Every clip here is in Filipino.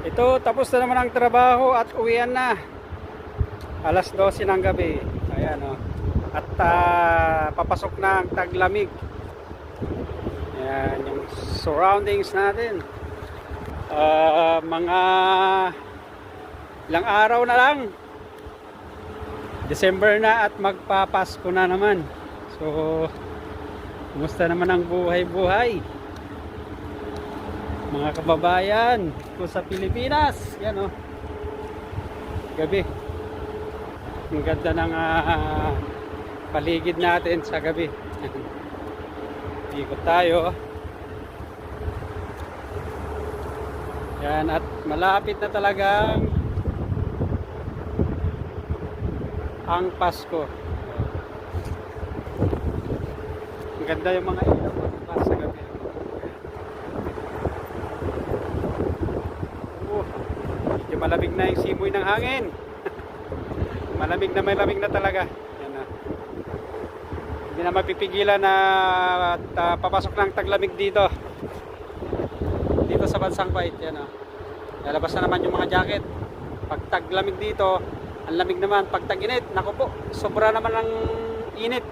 Ito, tapos na naman ang trabaho at uwian na. Alas 12 ng gabi. Ayan o. At papasok na ang taglamig. Ayan, yung surroundings natin. Mga ilang araw na lang. December na at magpapasko na naman. So, kumusta naman ang buhay-buhay? Mga kababayan ko sa Pilipinas. Yan o. Gabi. Ang ganda ng paligid natin sa gabi. Ikot tayo. Yan, at malapit na talagang ang Pasko. Ang ganda yung mga ilaw sa gabi. Medyo malamig na yung simoy ng hangin. Malamig na talaga. Yan na. Hindi na mapipigilan na papasok ng taglamig dito. Dito sa Bansang Kuwait. Yan na. Lalabas na naman yung mga jacket. Pag taglamig dito, ang lamig naman. Pag tag-init, naku po, sobra naman ang init.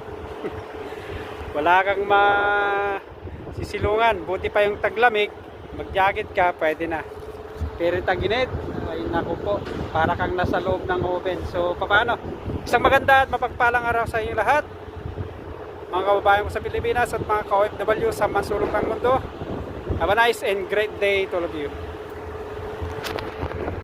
Wala kang masisilungan. Buti pa yung taglamig, mag-jacket ka, pwede na. Pero tag-init, ay naku po, para kang nasa loob ng oven. So, paano? Isang maganda at mapagpalang araw sa inyo lahat. Mga kababayan ko sa Pilipinas at mga ka-OFW sa mansulong ng mundo. Have a nice and great day to all of you.